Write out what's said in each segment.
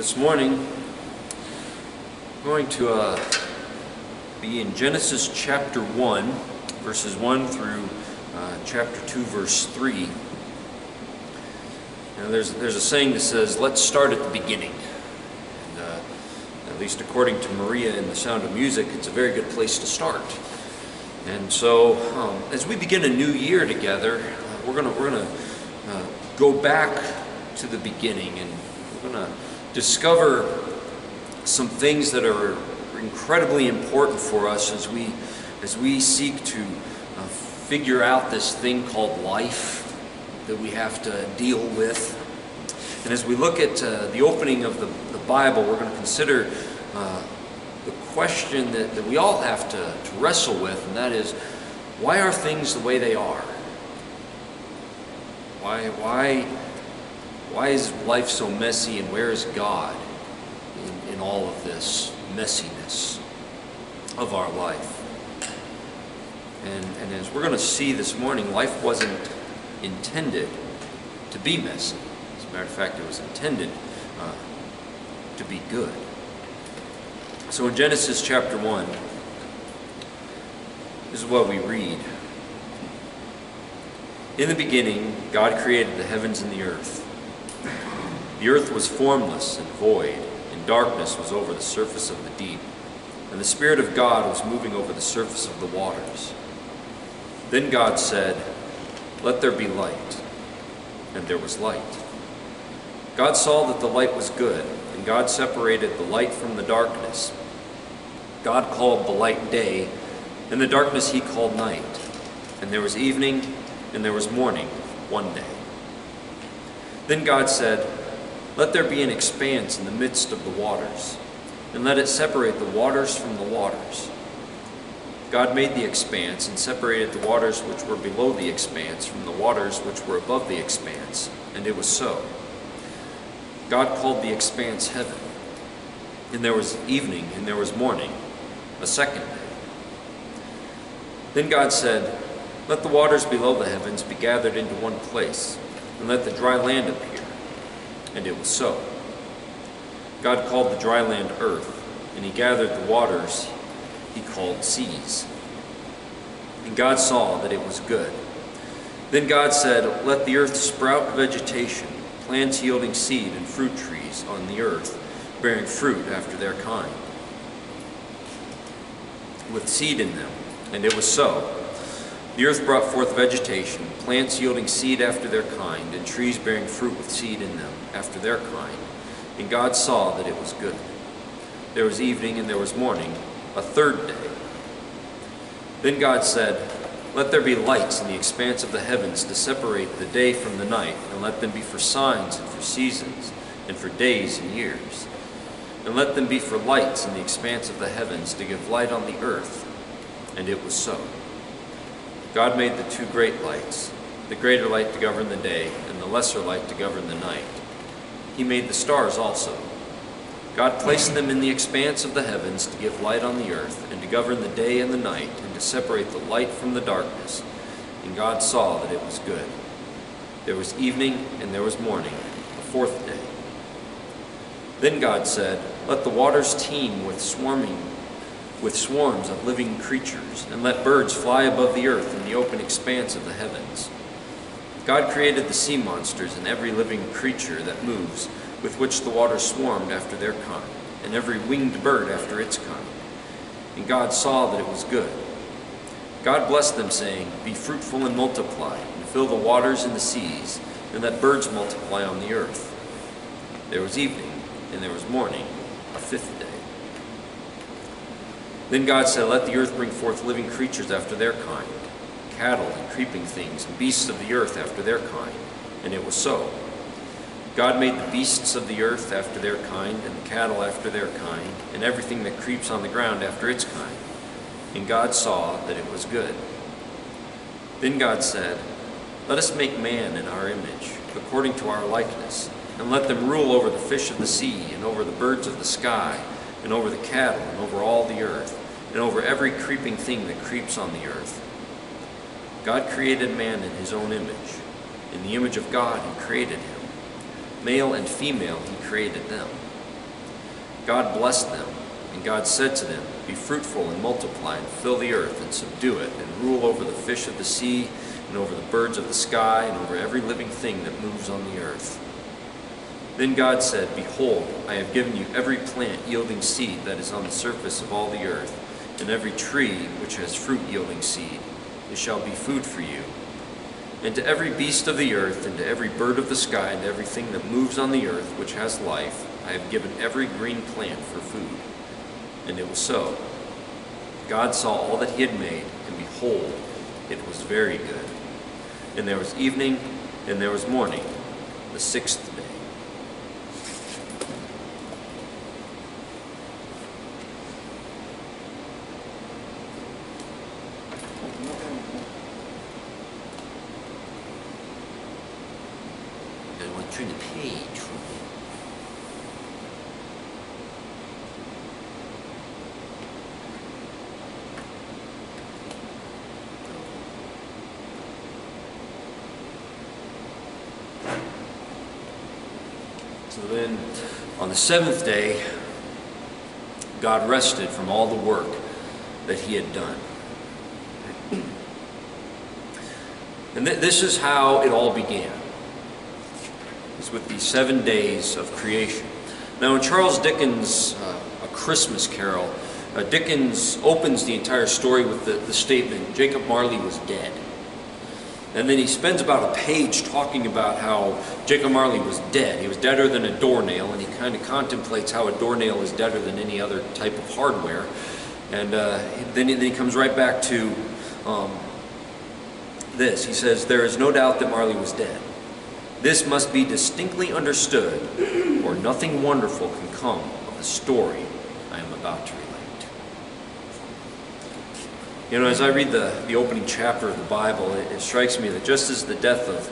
This morning, I'm going to be in Genesis chapter 1, verses 1 through chapter 2, verse 3. Now, there's a saying that says, let's start at the beginning. And, at least according to Maria in The Sound of Music, it's a very good place to start. And so, as we begin a new year together, we're gonna go back to the beginning, and we're gonna discover some things that are incredibly important for us as we seek to figure out this thing called life that we have to deal with. And as we look at the opening of the Bible, we're going to consider the question that we all have to wrestle with, and that is, why are things the way they are? Why is life so messy, and where is God in all of this messiness of our life? And as we're going to see this morning, life wasn't intended to be messy. As a matter of fact, it was intended to be good. So in Genesis chapter 1, this is what we read. In the beginning, God created the heavens and the earth. The earth was formless and void, and darkness was over the surface of the deep, and the Spirit of God was moving over the surface of the waters. Then God said, "Let there be light," and there was light. God saw that the light was good, and God separated the light from the darkness. God called the light day, and the darkness he called night. And there was evening, and there was morning, one day. Then God said, "Let there be an expanse in the midst of the waters, and let it separate the waters from the waters." God made the expanse and separated the waters which were below the expanse from the waters which were above the expanse, and it was so. God called the expanse heaven. And there was evening, and there was morning, a second day. Then God said, "Let the waters below the heavens be gathered into one place, and let the dry land appear." And it was so. God called the dry land earth, and he gathered the waters he called seas. And God saw that it was good. Then God said, "Let the earth sprout vegetation, plants yielding seed, and fruit trees on the earth, bearing fruit after their kind, with seed in them." And it was so. The earth brought forth vegetation, plants yielding seed after their kind, and trees bearing fruit with seed in them after their kind. And God saw that it was good. There was evening, and there was morning, a third day. Then God said, "Let there be lights in the expanse of the heavens to separate the day from the night, and let them be for signs and for seasons, and for days and years. And let them be for lights in the expanse of the heavens to give light on the earth." And it was so. God made the two great lights, the greater light to govern the day, and the lesser light to govern the night. He made the stars also. God placed them in the expanse of the heavens to give light on the earth, and to govern the day and the night, and to separate the light from the darkness. And God saw that it was good. There was evening, and there was morning, a fourth day. Then God said, "Let the waters teem with swarms of living creatures, and let birds fly above the earth in the open expanse of the heavens." God created the sea monsters and every living creature that moves, with which the waters swarmed after their kind, and every winged bird after its kind. And God saw that it was good. God blessed them, saying, "Be fruitful and multiply, and fill the waters and the seas, and let birds multiply on the earth." There was evening, and there was morning, a fifth day. Then God said, "Let the earth bring forth living creatures after their kind, cattle and creeping things, and beasts of the earth after their kind." And it was so. God made the beasts of the earth after their kind, and the cattle after their kind, and everything that creeps on the ground after its kind. And God saw that it was good. Then God said, "Let us make man in our image, according to our likeness, and let them rule over the fish of the sea, and over the birds of the sky, and over the cattle, and over all the earth, and over every creeping thing that creeps on the earth." God created man in his own image. In the image of God he created him. Male and female he created them. God blessed them, and God said to them, "Be fruitful and multiply, and fill the earth, and subdue it, and rule over the fish of the sea, and over the birds of the sky, and over every living thing that moves on the earth." Then God said, "Behold, I have given you every plant yielding seed that is on the surface of all the earth, and every tree which has fruit yielding seed. It shall be food for you. And to every beast of the earth, and to every bird of the sky, and to everything that moves on the earth which has life, I have given every green plant for food." And it was so. God saw all that he had made, and behold, it was very good. And there was evening, and there was morning, the sixth day. I want to turn the page for me. So then, on the seventh day, God rested from all the work that he had done. And this is how it all began. It's with these 7 days of creation. Now, in Charles Dickens' A Christmas Carol, Dickens opens the entire story with the statement, "Jacob Marley was dead." And then he spends about a page talking about how Jacob Marley was dead. He was deader than a doornail, and he kind of contemplates how a doornail is deader than any other type of hardware. And then he comes right back to this. He says, "There is no doubt that Marley was dead. This must be distinctly understood, or nothing wonderful can come of the story I am about to relate." You know, as I read the opening chapter of the Bible, it strikes me that just as the death of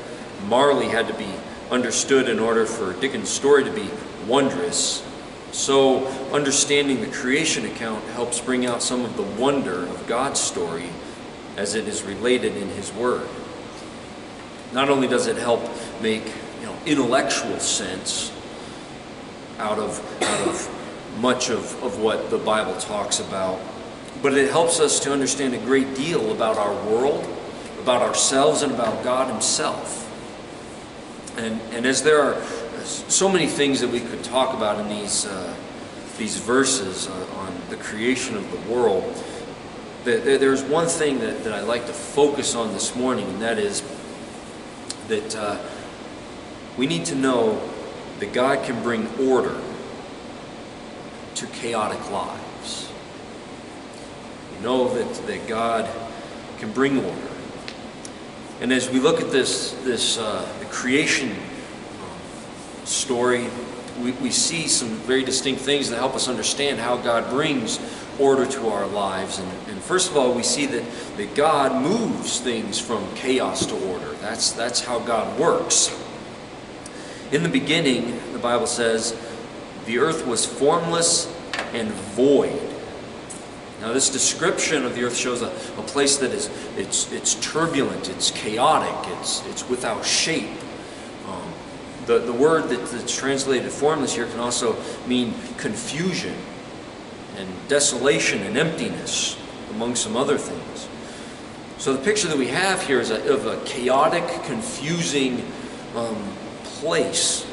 Marley had to be understood in order for Dickens' story to be wondrous, so understanding the creation account helps bring out some of the wonder of God's story as it is related in his word. Not only does it help make intellectual sense out of much of what the Bible talks about, but it helps us to understand a great deal about our world, about ourselves, and about God himself. And as there are so many things that we could talk about in these verses on the creation of the world, there's one thing that I'd like to focus on this morning, and that is that we need to know that God can bring order to chaotic lives. We know that God can bring order. And as we look at the creation story, we see some very distinct things that help us understand how God brings order to our lives. And first of all, we see that God moves things from chaos to order. That's how God works. In the beginning, the Bible says, the earth was formless and void. Now, this description of the earth shows a place that it's turbulent, it's chaotic, it's without shape. The word that's translated formless here can also mean confusion and desolation and emptiness, among some other things. So the picture that we have here is of a chaotic, confusing place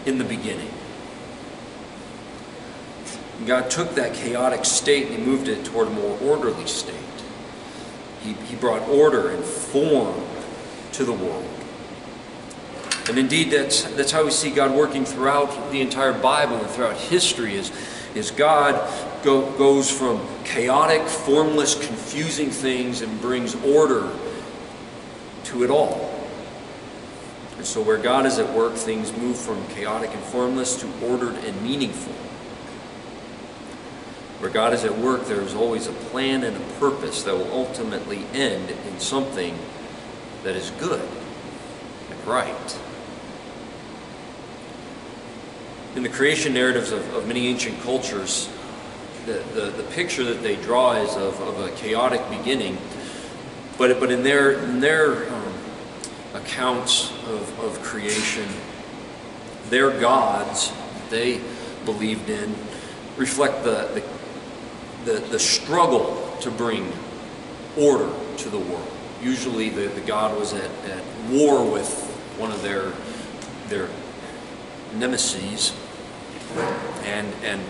in the beginning. God took that chaotic state and he moved it toward a more orderly state. He brought order and form to the world. And indeed, that's how we see God working throughout the entire Bible and throughout history, is God goes from chaotic, formless, confusing things and brings order to it all. And so where God is at work, things move from chaotic and formless to ordered and meaningful. Where God is at work, there is always a plan and a purpose that will ultimately end in something that is good and right. In the creation narratives of many ancient cultures, the picture that they draw is of a chaotic beginning, but in their accounts of creation, their gods they believed in reflect the struggle to bring order to the world. Usually the god was at war with one of their nemesis, and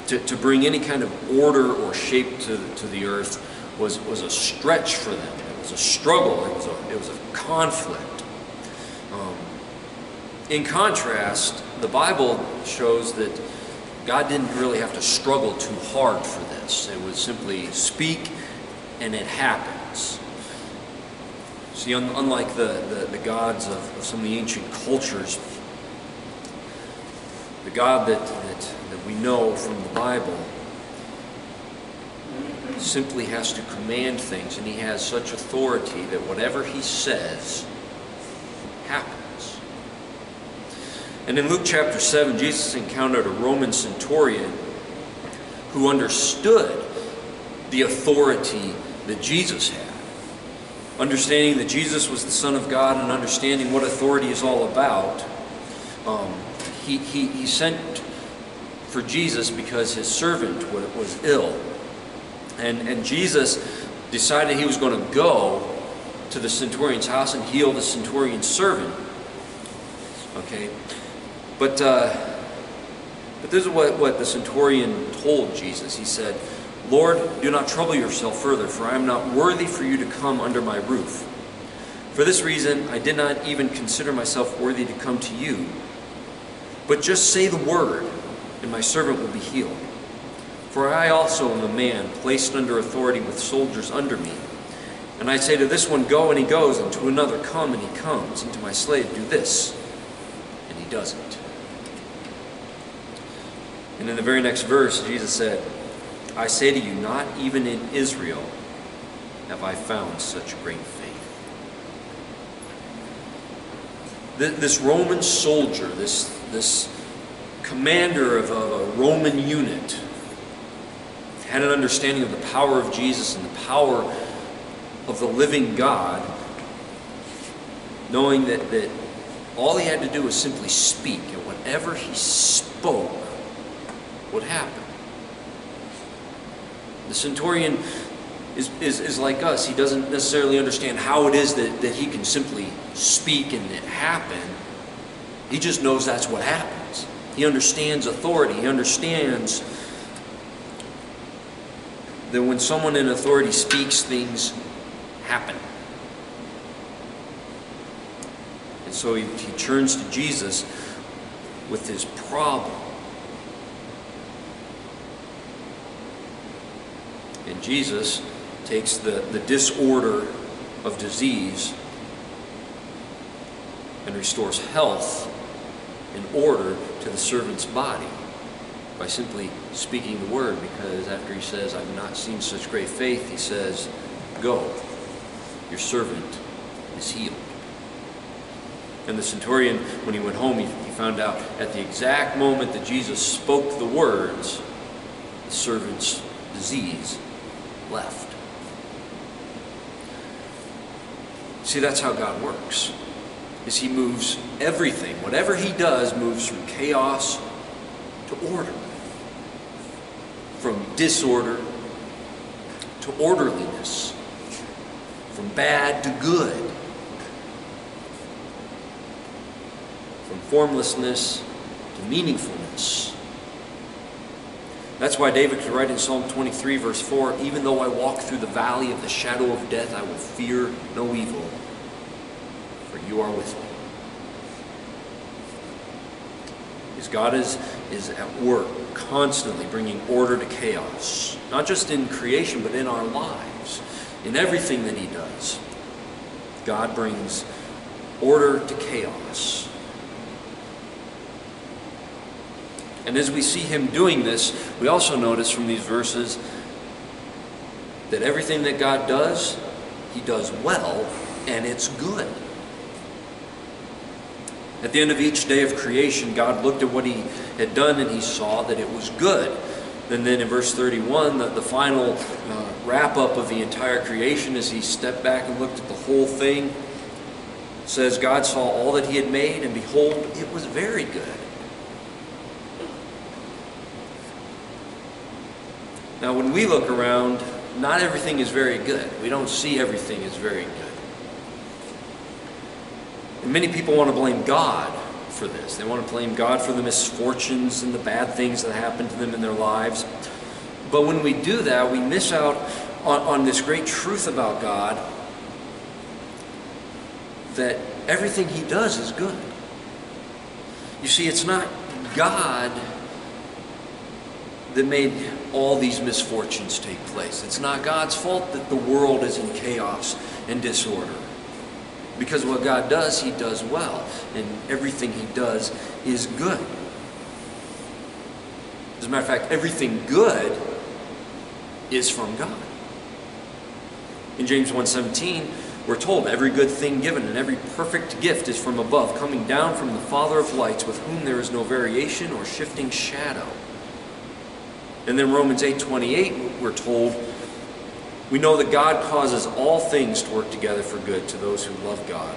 to bring any kind of order or shape to the earth was a stretch for them. It was a struggle. It was a conflict. In contrast, the Bible shows that God didn't really have to struggle too hard for this. It was simply speak and it happens. See, unlike the gods of some of the ancient cultures, the God that we know from the Bible simply has to command things, and he has such authority that whatever he says happens. And in Luke chapter 7, Jesus encountered a Roman centurion who understood the authority that Jesus had. Understanding that Jesus was the Son of God and understanding what authority is all about, he sent for Jesus because his servant was ill. And Jesus decided he was going to go to the centurion's house and heal the centurion's servant. Okay? But this is what the centurion told Jesus. He said, "Lord, do not trouble yourself further, for I am not worthy for you to come under my roof. For this reason, I did not even consider myself worthy to come to you. But just say the word, and my servant will be healed. For I also am a man placed under authority with soldiers under me. And I say to this one, go, and he goes, and to another, come, and he comes, and to my slave, do this, and he does it." And in the very next verse, Jesus said, "I say to you, not even in Israel have I found such great faith." This Roman soldier, this commander of a Roman unit, had an understanding of the power of Jesus and the power of the living God, knowing that all he had to do was simply speak, and whatever he spoke would happen. The centurion is like us. He doesn't necessarily understand how it is that he can simply speak and it happen. He just knows that's what happens. He understands authority. He understands that when someone in authority speaks, things happen. And so he turns to Jesus with his problem. And Jesus takes the disorder of disease and restores health and order to the servant's body by simply speaking the word, because after he says, "I've not seen such great faith," he says, "Go, your servant is healed." And the centurion, when he went home, he found out at the exact moment that Jesus spoke the words, the servant's disease left. See, that's how God works. Is he moves everything. Whatever he does moves from chaos to order. From disorder to orderliness. From bad to good. From formlessness to meaningfulness. That's why David could write in Psalm 23, verse 4, "Even though I walk through the valley of the shadow of death, I will fear no evil, for you are with me." Because God is at work, constantly bringing order to chaos. Not just in creation, but in our lives. In everything that he does, God brings order to chaos. And as we see him doing this, we also notice from these verses that everything that God does, he does well, and it's good. At the end of each day of creation, God looked at what he had done and he saw that it was good. And then in verse 31, the final wrap-up of the entire creation, as he stepped back and looked at the whole thing, says, God saw all that he had made, and behold, it was very good. Now, when we look around, not everything is very good. We don't see everything as very good. And many people want to blame God for this. They want to blame God for the misfortunes and the bad things that happen to them in their lives. But when we do that, we miss out on this great truth about God, that everything He does is good. You see, it's not God that made all these misfortunes take place. It's not God's fault that the world is in chaos and disorder. Because what God does, He does well. And everything He does is good. As a matter of fact, everything good is from God. In James 1:17, we're told, every good thing given and every perfect gift is from above, coming down from the Father of lights, with whom there is no variation or shifting shadow. And then Romans 8:28, we're told, we know that God causes all things to work together for good to those who love God,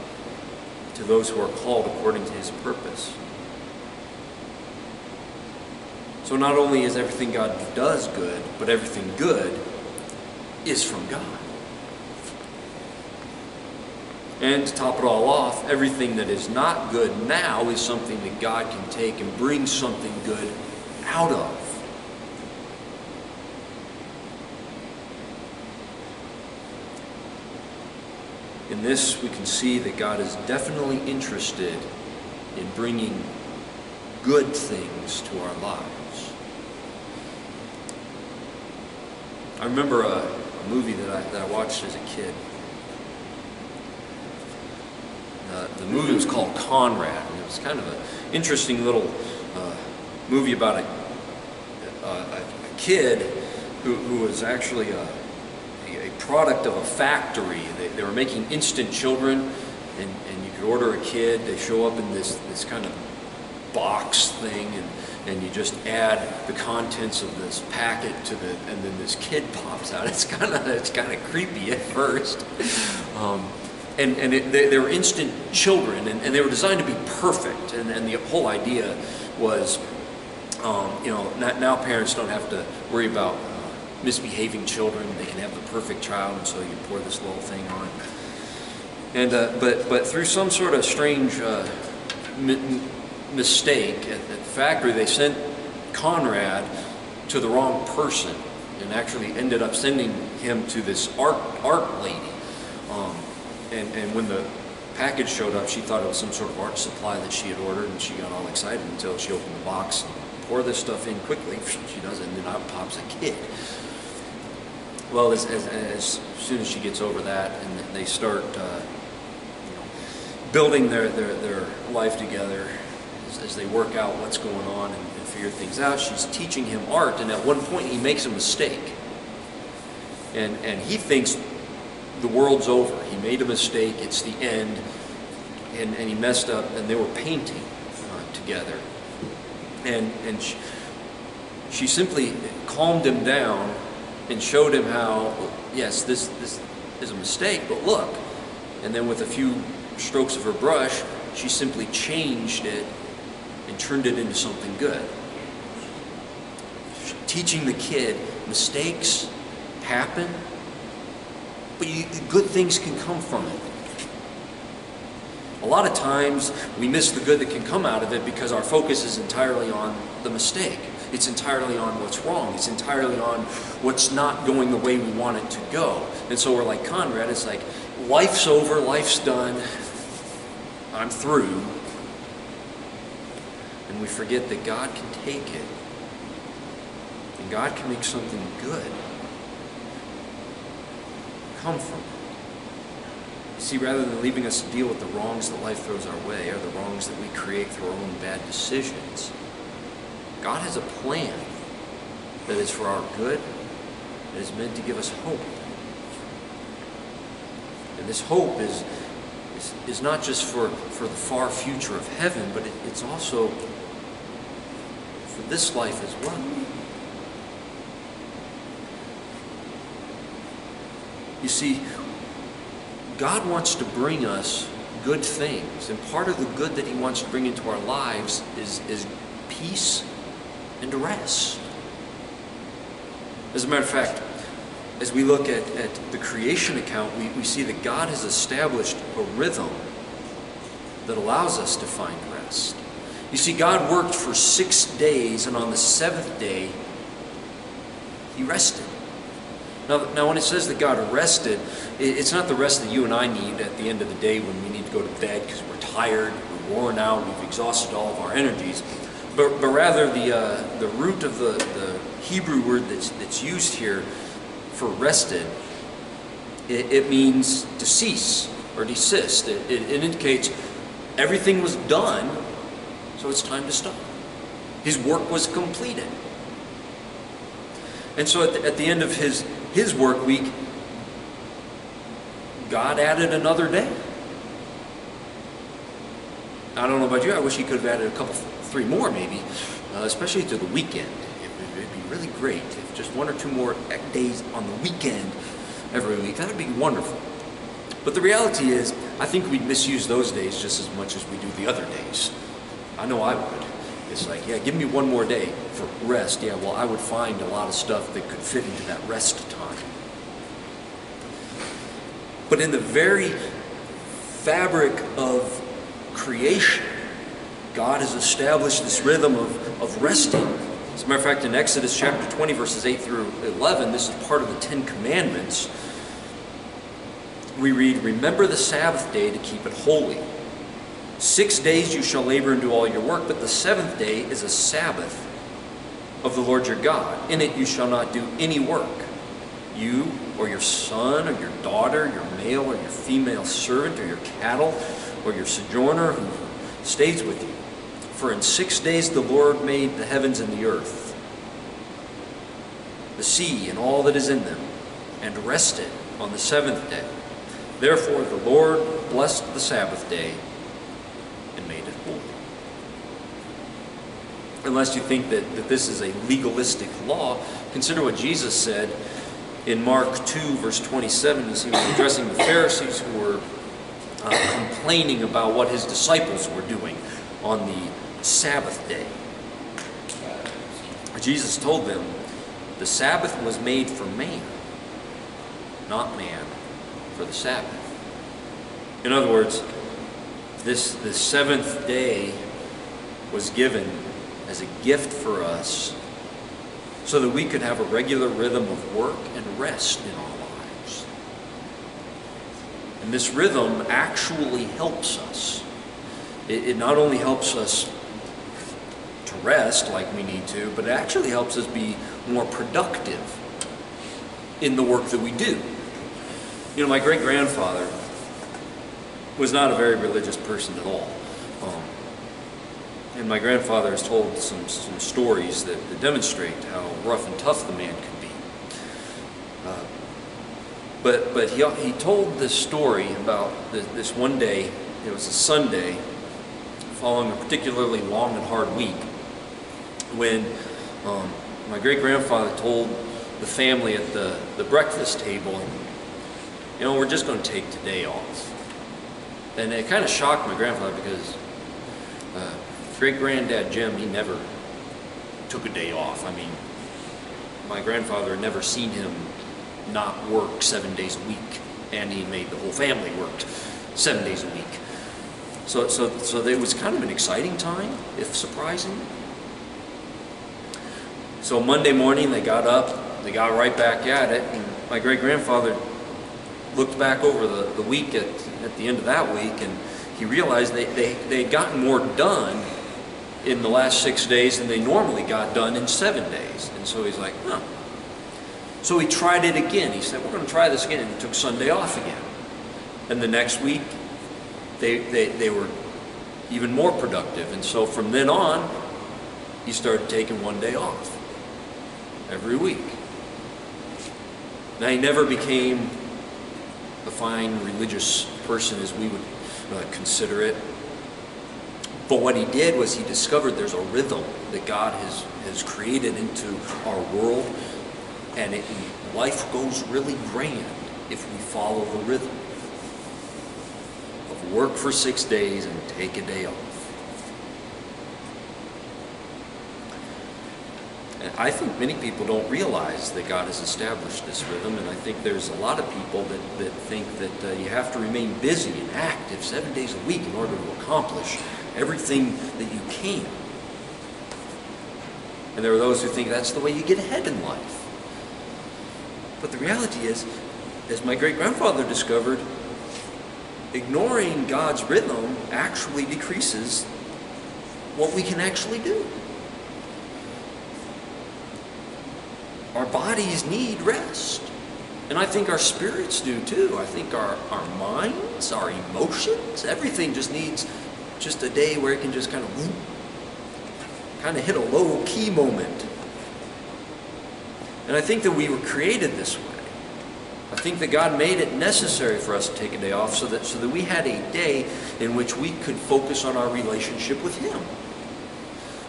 to those who are called according to His purpose. So not only is everything God does good, but everything good is from God. And to top it all off, everything that is not good now is something that God can take and bring something good out of. In this, we can see that God is definitely interested in bringing good things to our lives. I remember a movie that I watched as a kid. The movie was called Conrad, and it was kind of an interesting little movie about a kid who was actually a product of a factory. They were making instant children, and you could order a kid. They show up in this kind of box thing, and you just add the contents of this packet to and then this kid pops out. It's kind of creepy at first. They were instant children, and they were designed to be perfect. And the whole idea was, now parents don't have to worry about misbehaving children. They can have the perfect child, and so you pour this little thing on. And but through some sort of strange mistake at the factory, they sent Conrad to the wrong person, and actually ended up sending him to this art lady. And when the package showed up, she thought it was some sort of art supply that she had ordered, and she got all excited until she opened the box and pour this stuff in quickly. She does it, and then out pops a kid. Well, as soon as she gets over that, and they start building their life together, as they work out what's going on and figure things out, she's teaching him art, and at one point he makes a mistake. And he thinks the world's over. He made a mistake, it's the end, and he messed up, and they were painting together. And she simply calmed him down and showed him how, yes, this is a mistake, but look. And then with a few strokes of her brush, she simply changed it and turned it into something good. Teaching the kid, mistakes happen, but good things can come from it. A lot of times we miss the good that can come out of it because our focus is entirely on the mistake. It's entirely on what's wrong. It's entirely on what's not going the way we want it to go. And so we're like Conrad, it's like, life's over, life's done, I'm through. And we forget that God can take it. And God can make something good come from it. You see, rather than leaving us to deal with the wrongs that life throws our way, or the wrongs that we create through our own bad decisions, God has a plan that is for our good, that is meant to give us hope. And this hope is not just for the far future of heaven, but it's also for this life as well. You see, God wants to bring us good things, and part of the good that He wants to bring into our lives is peace and rest. As a matter of fact, as we look at the creation account, we see that God has established a rhythm that allows us to find rest. You see, God worked for 6 days, and on the 7th day, he rested. Now, when it says that God rested, it's not the rest that you and I need at the end of the day when we need to go to bed because we're tired, we're worn out, we've exhausted all of our energies. But rather, the root of the Hebrew word that's used here for rested, it means to cease or desist. It indicates everything was done, so it's time to stop. His work was completed. And so at the end of his work week, God added another day. I don't know about you, I wish he could have added 3 more maybe, especially to the weekend. It'd be really great if just 1 or 2 more days on the weekend every week. That would be wonderful. But the reality is, I think we'd misuse those days just as much as we do the other days. I know I would. It's like, yeah, give me 1 more day for rest. Yeah, well, I would find a lot of stuff that could fit into that rest time. But in the very fabric of creation, God has established this rhythm of resting. As a matter of fact, in Exodus chapter 20, verses 8 through 11, this is part of the 10 Commandments. We read, "Remember the Sabbath day to keep it holy. 6 days you shall labor and do all your work, but the 7th day is a Sabbath of the Lord your God. In it you shall not do any work, you or your son or your daughter, your male or your female servant or your cattle or your sojourner who stays with you. For in 6 days the Lord made the heavens and the earth, the sea and all that is in them, and rested on the 7th day. Therefore the Lord blessed the Sabbath day and made it holy." Unless you think that this is a legalistic law, consider what Jesus said in Mark 2, verse 27. He was addressing the Pharisees who were complaining about what his disciples were doing on the Sabbath day. Jesus told them, "The Sabbath was made for man, not man for the Sabbath." In other words, this 7th day was given as a gift for us so that we could have a regular rhythm of work and rest in our lives. And this rhythm actually helps us. It not only helps us to rest like we need to, but it actually helps us be more productive in the work that we do. You know, my great-grandfather was not a very religious person at all. And my grandfather has told some stories that demonstrate how rough and tough the man could be. But he told this story about this one day. It was a Sunday following a particularly long and hard week when my great-grandfather told the family at the breakfast table, you know, we're just going to take today off. And it kind of shocked my grandfather because great-granddad Jim, he never took a day off. I mean, my grandfather had never seen him not work 7 days a week, and he made the whole family work 7 days a week. So it was kind of an exciting time, if surprising. So Monday morning they got up, they got right back at it, and my great-grandfather looked back over the week at the end of that week, and he realized they had gotten more done in the last 6 days than they normally got done in 7 days. And so he's like, huh. So he tried it again. He said, we're going to try this again. And he took Sunday off again. And the next week, they were even more productive. And so from then on, he started taking 1 day off every week. Now, he never became a fine religious person as we would consider it. But what he did was he discovered there's a rhythm that God has created into our world, and life goes really grand if we follow the rhythm of work for 6 days and take a day off. I think many people don't realize that God has established this rhythm, and I think there's a lot of people that think that you have to remain busy and active 7 days a week in order to accomplish everything that you can. And there are those who think that's the way you get ahead in life. But the reality is, as my great-grandfather discovered, ignoring God's rhythm actually decreases what we can actually do. Our bodies need rest. And I think our spirits do too. I think our minds, our emotions, everything just needs just a day where it can just kind of hit a low key moment. And I think that we were created this way. I think that God made it necessary for us to take a day off so that we had a day in which we could focus on our relationship with Him,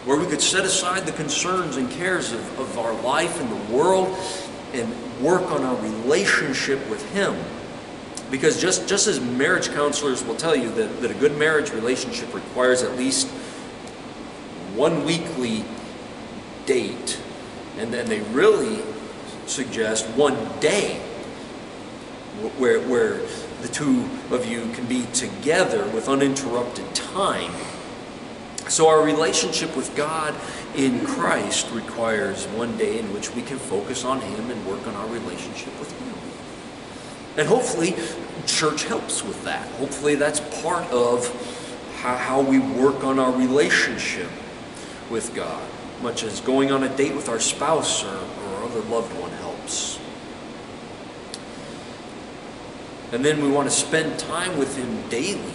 where we could set aside the concerns and cares of our life and the world and work on our relationship with Him. Because just as marriage counselors will tell you that a good marriage relationship requires at least one weekly date, and then they really suggest one day where the two of you can be together with uninterrupted time. So our relationship with God in Christ requires one day in which we can focus on Him and work on our relationship with Him. And hopefully church helps with that. Hopefully that's part of how we work on our relationship with God, much as going on a date with our spouse or other loved one helps. And then we want to spend time with Him daily.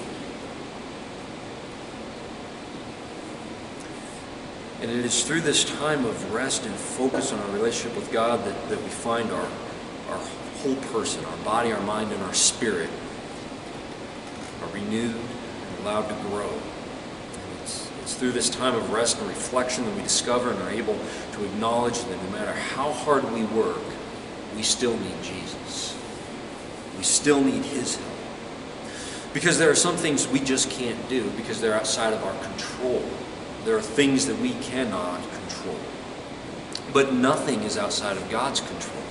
And it is through this time of rest and focus on our relationship with God that we find our whole person, our body, our mind, and our spirit are renewed and allowed to grow. And it's through this time of rest and reflection that we discover and are able to acknowledge that no matter how hard we work, we still need Jesus. We still need His help. Because there are some things we just can't do because they're outside of our control. There are things that we cannot control. But nothing is outside of God's control.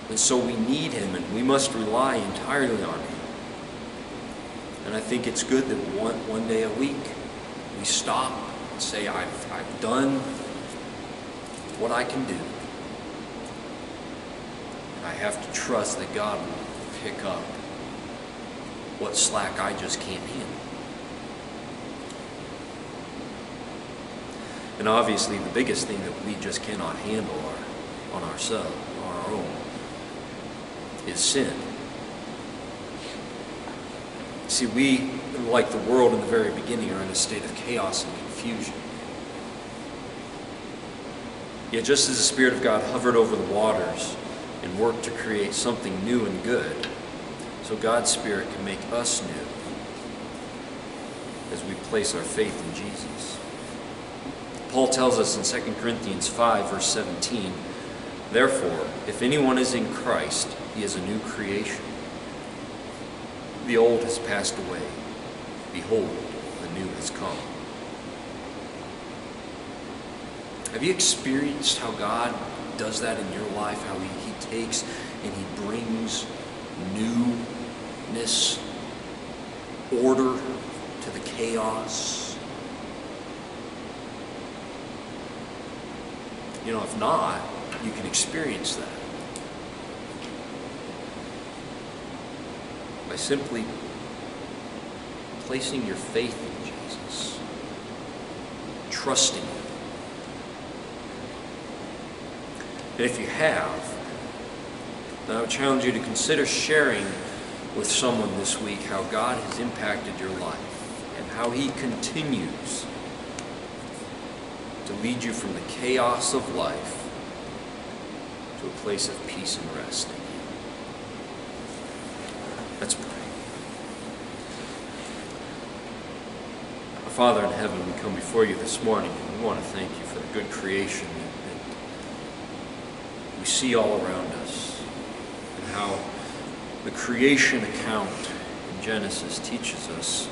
And so we need Him, and we must rely entirely on Him. And I think it's good that one day a week we stop and say, I've done what I can do. And I have to trust that God will pick up what slack I just can't handle. And obviously the biggest thing that we just cannot handle on ourselves, on our own, is sin. See, we, like the world in the very beginning, are in a state of chaos and confusion. Yet just as the Spirit of God hovered over the waters and worked to create something new and good, so God's Spirit can make us new as we place our faith in Jesus. Paul tells us in 2 Corinthians 5, verse 17, "Therefore, if anyone is in Christ, he is a new creation. The old has passed away. Behold, the new has come." Have you experienced how God does that in your life? How He takes and He brings newness, order to the chaos? You know, if not, you can experience that by simply placing your faith in Jesus, trusting Him. And if you have, then I would challenge you to consider sharing with someone this week how God has impacted your life and how He continues to lead you from the chaos of life to a place of peace and rest in Him. Let's pray. Our Father in heaven, we come before You this morning, and we want to thank You for the good creation that we see all around us, and how the creation account in Genesis teaches us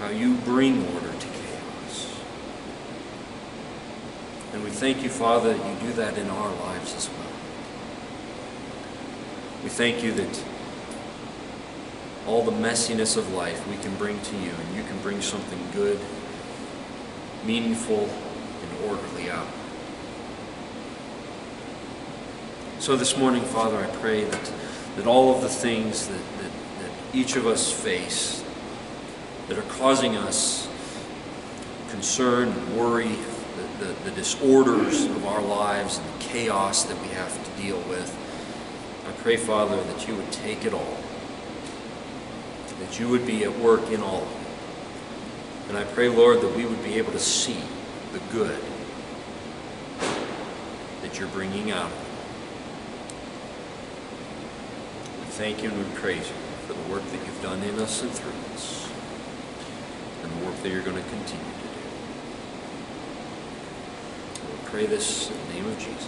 how You bring order to chaos. And we thank you, Father, that you do that in our lives as well. We thank you that all the messiness of life we can bring to you, and you can bring something good, meaningful, and orderly out. So this morning, Father, I pray that all of the things that each of us face that are causing us concern and worry, the disorders of our lives and the chaos that we have to deal with, I pray, Father, that you would take it all, that you would be at work in all of it. And I pray, Lord, that we would be able to see the good that you're bringing out of it. We thank you and we praise you for the work that you've done in us and through us, and the work that you're going to continue to do. We pray this in the name of Jesus.